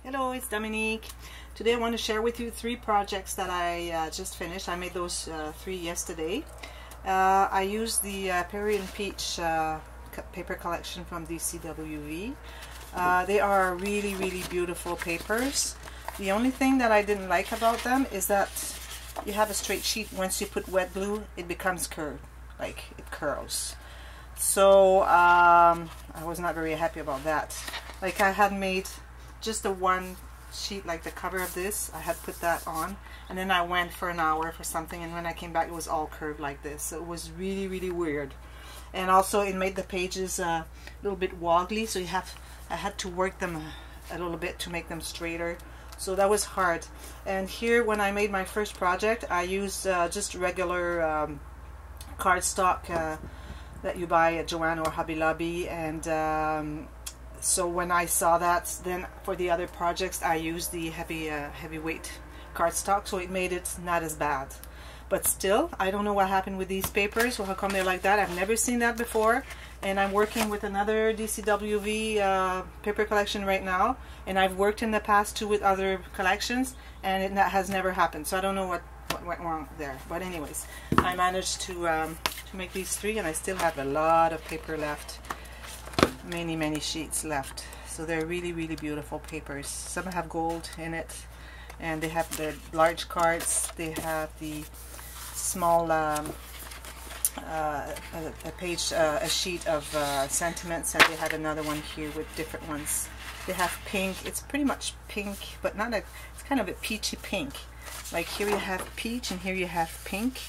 Hello, it's Dominique. Today I want to share with you 3 projects that I just finished. I made those 3 yesterday. I used the Peri Peach paper collection from DCWV. They are really beautiful papers. The only thing that I didn't like about them is that you have a straight sheet. Once you put wet glue, it becomes curved, like it curls. So I was not very happy about that. Like I had made just the one sheet, like the cover of this, I had put that on, and then I went for an hour for something, and when I came back it was all curved like this. So it was really weird, and also it made the pages a little bit wobbly, so I had to work them a little bit to make them straighter, so that was hard. And here, when I made my first project, I used just regular cardstock that you buy at Joann or Hobby Lobby, and so when I saw that, then for the other projects I used the heavyweight cardstock, so it made it not as bad. But still, I don't know what happened with these papers, or how come they're like that. I've never seen that before, and I'm working with another DCWV paper collection right now, and I've worked in the past too with other collections, and that has never happened. So I don't know what went wrong there. But anyways, I managed to make these 3, and I still have a lot of paper left. Many sheets left. So they're really beautiful papers. Some have gold in it, and they have the large cards, they have the small a sheet of sentiments, and they have another one here with different ones. They have pink. It's pretty much pink, but not it's kind of a peachy pink. Like here you have peach, and here you have pink,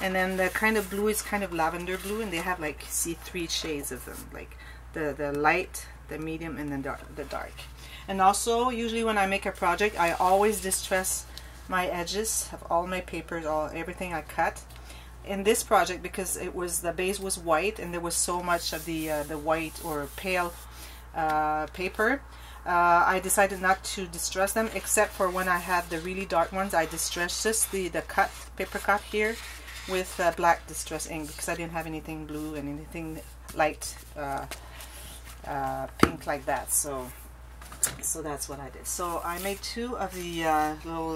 and then the kind of blue is kind of lavender blue, and they have like, see, 3 shades of them, like the light, the medium, and then the dark. And also, usually when I make a project, I always distress my edges of all my papers, everything I cut. In this project, because it was, the base was white, and there was so much of the white or pale paper, I decided not to distress them, except for when I had the really dark ones. I distressed just the paper cut here with black distress ink, because I didn't have anything blue and anything light pink like that. So that's what I did. So I made 2 of the little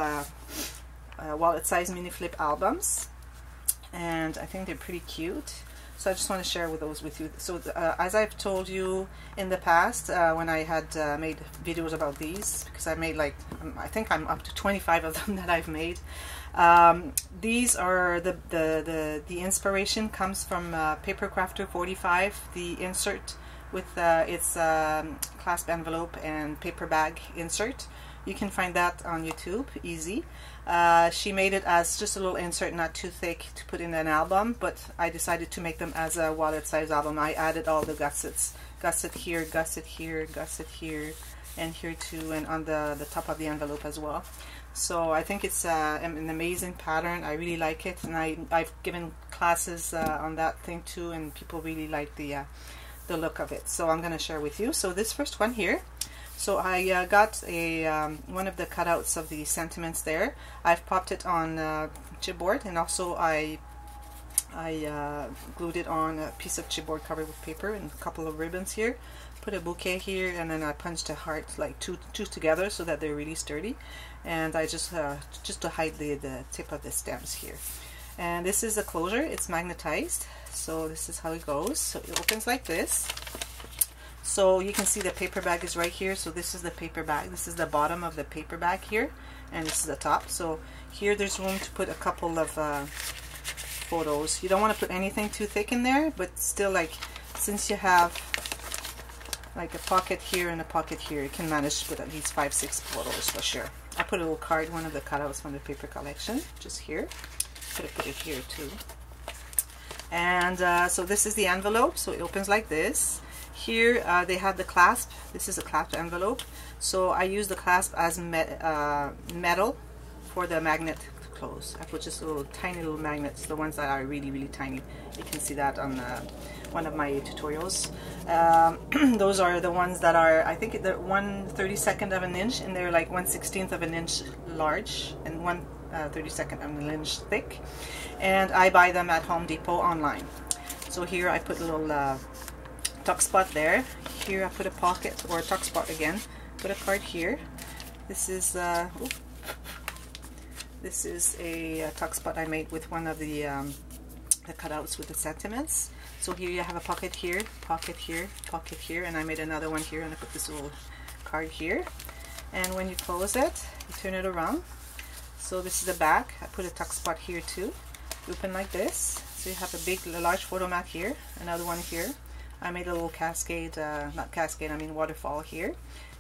wallet size mini flip albums, and I think they're pretty cute. So I just want to share those with you. So as I've told you in the past, when I had made videos about these, because I made like, I think I'm up to 25 of them that I've made. These are the inspiration comes from Paper Crafter 45, the insert with its clasp envelope and paper bag insert. You can find that on YouTube, easy. She made it as just a little insert, not too thick to put in an album, but I decided to make them as a wallet size album. I added all the gussets, gusset here, gusset here, gusset here, and here too, and on the top of the envelope as well. So I think it's an amazing pattern. I really like it, and I've given classes on that thing too, and people really like the look of it. So I'm going to share with you. So this first one here, so I got one of the cutouts of the sentiments there. I've popped it on chipboard, and also I glued it on a piece of chipboard covered with paper and a couple of ribbons here. Put a bouquet here, and then I punched a heart, like two together, so that they're really sturdy. And I just to hide the tip of the stems here. And this is the closure. It's magnetized. So this is how it goes. So it opens like this. So you can see the paper bag is right here. So this is the paper bag. This is the bottom of the paper bag here, and this is the top. So here there's room to put a couple of photos. You don't want to put anything too thick in there, but still, like, since you have like a pocket here and a pocket here, you can manage to put at least 5-6 photos for sure. I put a little card, one of the cutouts from the paper collection, just here. Could have put it here too. And so this is the envelope. So it opens like this. Here they have the clasp. This is a clasp envelope. So I use the clasp as metal for the magnet to close. I put just tiny little magnets, the ones that are really tiny. You can see that on one of my tutorials. Those are the ones that are, I think they're 1/32 of an inch, and they're like 1/16 of an inch large, and 1/32 of an inch thick. And I buy them at Home Depot online. So here I put a little tuck spot there. Here I put a pocket, or a tuck spot again, put a card here. This is a tuck spot I made with one of the cutouts with the sentiments. So here you have a pocket here, pocket here, pocket here, and I made another one here, and I put this little card here. And when you close it, you turn it around. So this is the back. I put a tuck spot here too. Open like this. So you have a large photo mat here, another one here. I made a little cascade, not cascade, I mean waterfall here.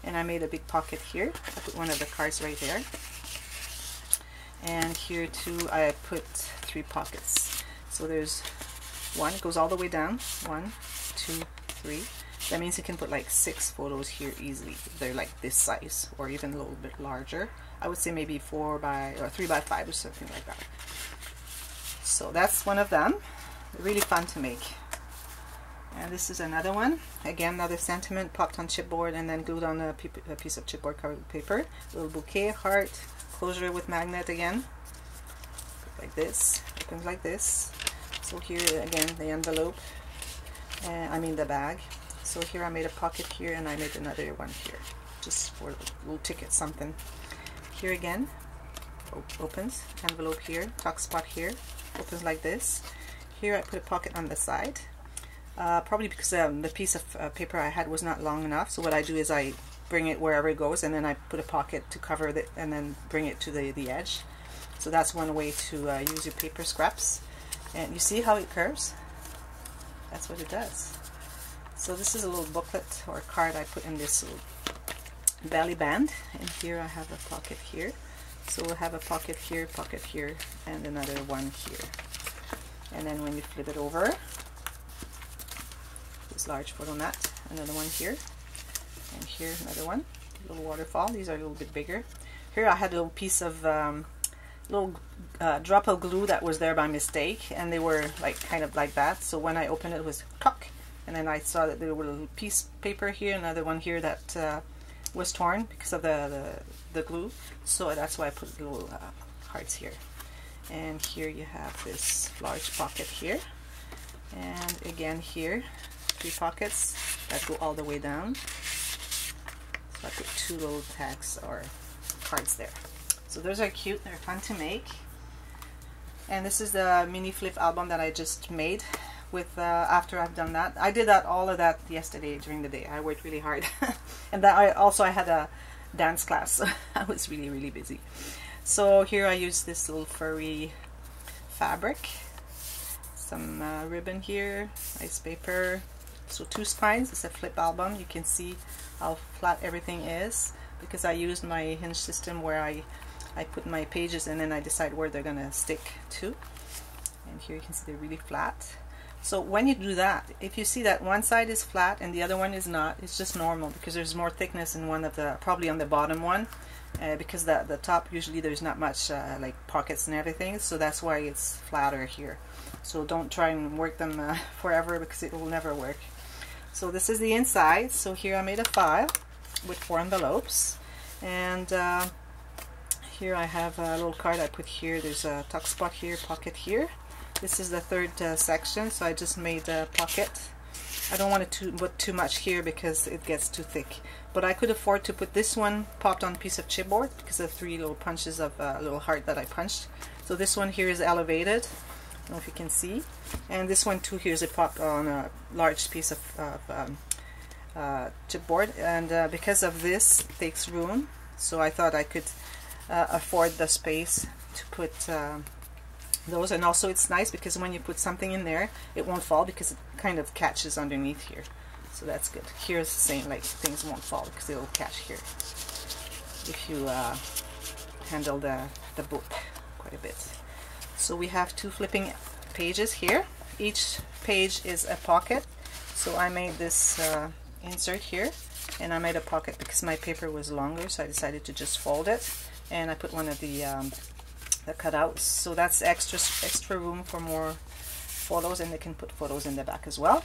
And I made a big pocket here. I put one of the cards right there. And here too, I put 3 pockets. So there's one, it goes all the way down. 1, 2, 3. That means you can put like 6 photos here easily. They're like this size, or even a little bit larger. I would say maybe 3 by 5 or something like that. So that's one of them. Really fun to make. And this is another one. Again, another sentiment popped on chipboard and then glued on a piece of chipboard covered paper. Little bouquet, heart, closure with magnet again. Like this. Opens like this. So here again, the envelope. I mean the bag. So here I made a pocket here, and I made another one here, just for a little ticket something. Here again, opens, envelope here, tuck spot here, opens like this. Here I put a pocket on the side, probably because the piece of paper I had was not long enough. So what I do is I bring it wherever it goes, and then I put a pocket to cover it, and then bring it to the edge. So that's one way to use your paper scraps. And you see how it curves? That's what it does. So this is a little booklet or card I put in this little belly band, and here I have a pocket here. So we'll have a pocket here, and another one here. And then when you flip it over, this large photo mat, another one here, and here another one, little waterfall. These are a little bit bigger. Here I had a little piece of little drop of glue that was there by mistake, and they were like kind of like that. So when I opened it, it was tuck. And then I saw that there were a little piece of paper here, another one here that was torn because of the glue. So that's why I put little hearts here. And here you have this large pocket here. And again here, 3 pockets that go all the way down. So I put 2 little tags or cards there. So those are cute, they're fun to make. And this is the mini flip album that I just made. With after I've done that, I did all of that yesterday during the day. I worked really hard, and that I had a dance class, so I was really busy. So here I use this little furry fabric, some ribbon here, nice paper. So 2 spines. It's a flip album. You can see how flat everything is because I used my hinge system where I put my pages and then I decide where they're gonna stick to. And here you can see they're really flat. So when you do that, if you see that one side is flat and the other one is not, it's just normal because there's more thickness in one of the, probably on the bottom one, because the top usually there's not much like pockets and everything, so that's why it's flatter here. So don't try and work them forever because it will never work. So this is the inside. So here I made a file with 4 envelopes, and here I have a little card I put here. There's a tuck spot here, pocket here. This is the 3rd section, so I just made a pocket. I don't want to put too much here because it gets too thick, but I could afford to put this one popped on a piece of chipboard because of 3 little punches of a little heart that I punched. So this one here is elevated, I don't know if you can see, and this one too here is a popped on a large piece of chipboard, and because of this it takes room, so I thought I could afford the space to put those. And also it's nice because when you put something in there it won't fall because it kind of catches underneath here, so that's good. Here's the same, like things won't fall because it'll catch here if you handle the book quite a bit. So we have 2 flipping pages here. Each page is a pocket, so I made this insert here, and I made a pocket because my paper was longer, so I decided to just fold it, and I put one of the cutouts, so that's extra room for more photos, and they can put photos in the back as well.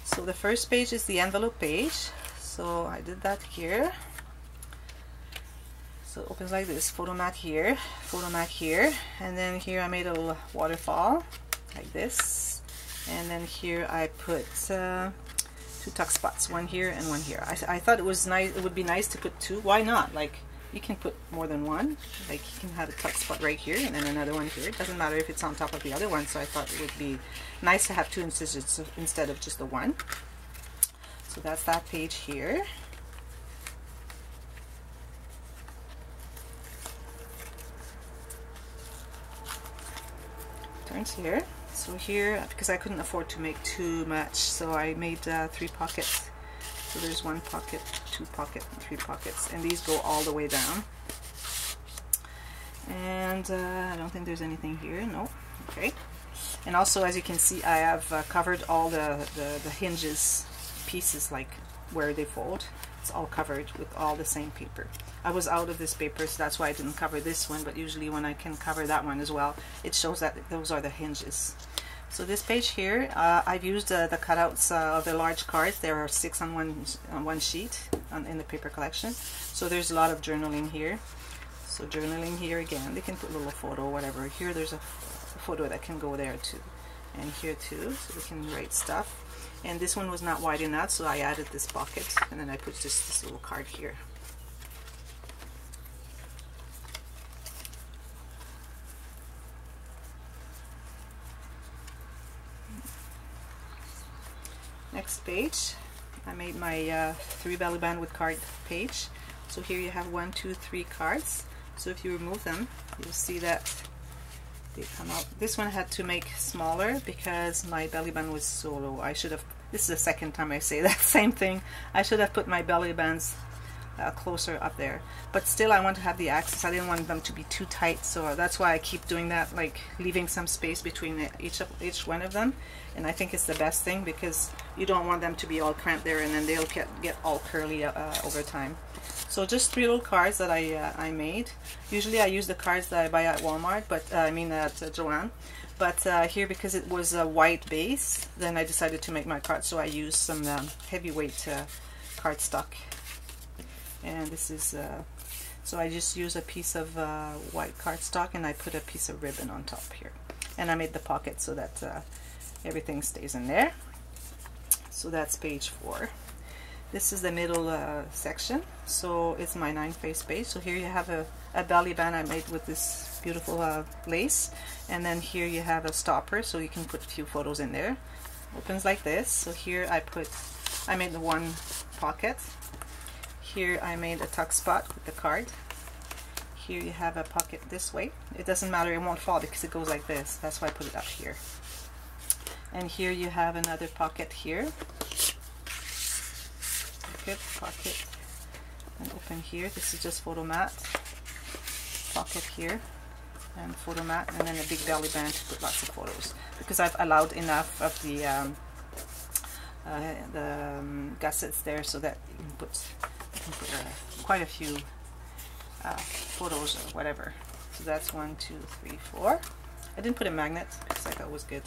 So the first page is the envelope page, so I did that here. So it opens like this, photo mat here, and then here I made a little waterfall like this, and then here I put two tuck spots, one here and one here. I thought it was nice. It would be nice to put two. Why not? Like, you can put more than one. Like, you can have a tuck spot right here and then another one here. It doesn't matter if it's on top of the other one. So I thought it would be nice to have two incisions instead of just the one. So that's that page here. Turns here. So here, because I couldn't afford to make too much, so I made 3 pockets. So there's 1 pocket, 2 pockets, and 3 pockets, and these go all the way down. And I don't think there's anything here. No. Okay. And also, as you can see, I have covered all the hinges pieces, like where they fold. It's all covered with all the same paper. I was out of this paper, so that's why I didn't cover this one, but usually when I can cover that one as well, it shows that those are the hinges. So this page here, I've used the cutouts of the large cards. There are 6 on one sheet in the paper collection. So there's a lot of journaling here. So journaling here again, they can put a little photo, whatever. Here there's a photo that can go there too, and here too, so we can write stuff. And this one was not wide enough, so I added this pocket, and then I put just this little card here. Next page, I made my 3 belly band with card page. So here you have 1, 2, 3 cards. So if you remove them, you'll see that they come out. This one I had to make smaller because my belly band was so low. I should have, this is the second time I say that same thing. I should have put my belly bands closer up there. But still, I want to have the access. I didn't want them to be too tight, so that's why I keep doing that, like leaving some space between each one of them. And I think it's the best thing because you don't want them to be all cramped there and then they'll get all curly over time. So just 3 little cards that I made. Usually I use the cards that I buy at Walmart, but I mean at Joann. But here, because it was a white base, then I decided to make my cards. So I used some heavyweight cardstock. And this is, so I just use a piece of white cardstock and I put a piece of ribbon on top here. And I made the pocket so that everything stays in there. So that's page 4. This is the middle section, so it's my 9-face page. So here you have a belly band I made with this beautiful lace, and then here you have a stopper, so you can put a few photos in there. Opens like this. So here I made the 1 pocket. Here I made a tuck spot with the card. Here you have a pocket this way. It doesn't matter, it won't fall because it goes like this. That's why I put it up here. And here you have another pocket here. Pocket, and open here. This is just photo mat. Pocket here, and photo mat, and then a big belly band to put lots of photos. Because I've allowed enough of the gussets there so that you can put quite a few photos or whatever. So that's 1, 2, 3, 4. I didn't put a magnet because I thought it was good.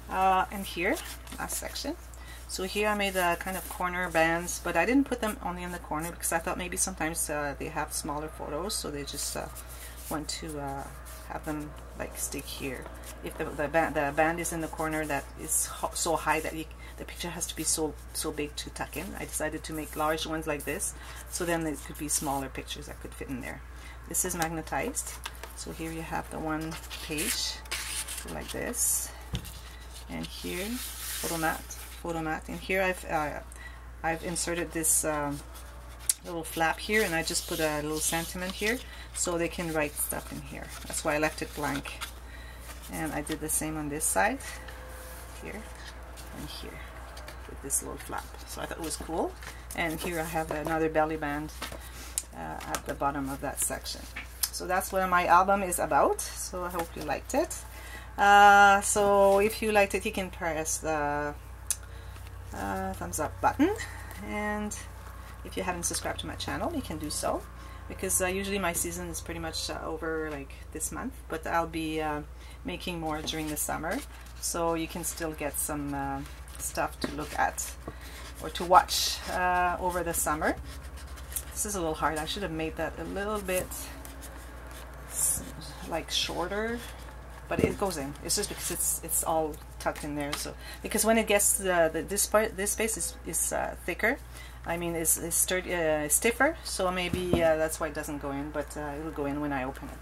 And here, last section. So here I made kind of corner bands, but I didn't put them only in the corner because I thought maybe sometimes they have smaller photos, so they just want to have them like stick here. If the band is in the corner that is so high that the picture has to be so big to tuck in, I decided to make large ones like this, so then it could be smaller pictures that could fit in there. This is magnetized, so here you have the 1 page like this, and here photo mat, and here I've inserted this little flap here, and I just put a little sentiment here so they can write stuff in here. That's why I left it blank. And I did the same on this side, here and here, with this little flap. So I thought it was cool. And here I have another belly band at the bottom of that section. So that's what my album is about. So I hope you liked it. So if you liked it, you can press the thumbs up button, and if you haven't subscribed to my channel, you can do so, because usually my season is pretty much over like this month, but I'll be making more during the summer, so you can still get some stuff to look at or to watch over the summer. This is a little hard. I should have made that a little bit like shorter, but it goes in. It's just because it's all tucked in there. So because when it gets this space is thicker, I mean is stiffer, so maybe that's why it doesn't go in, but it'll go in when I open it.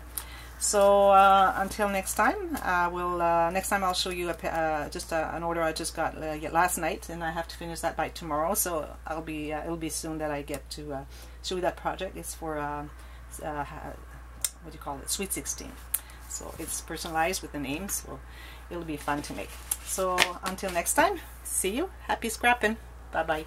So until next time, next time I'll show you just an order I just got last night, and I have to finish that by tomorrow. So it'll be soon that I get to show you that project. It's for what do you call it? Sweet 16. So it's personalized with the names. So it'll be fun to make. So until next time, see you. Happy scrapping. Bye bye.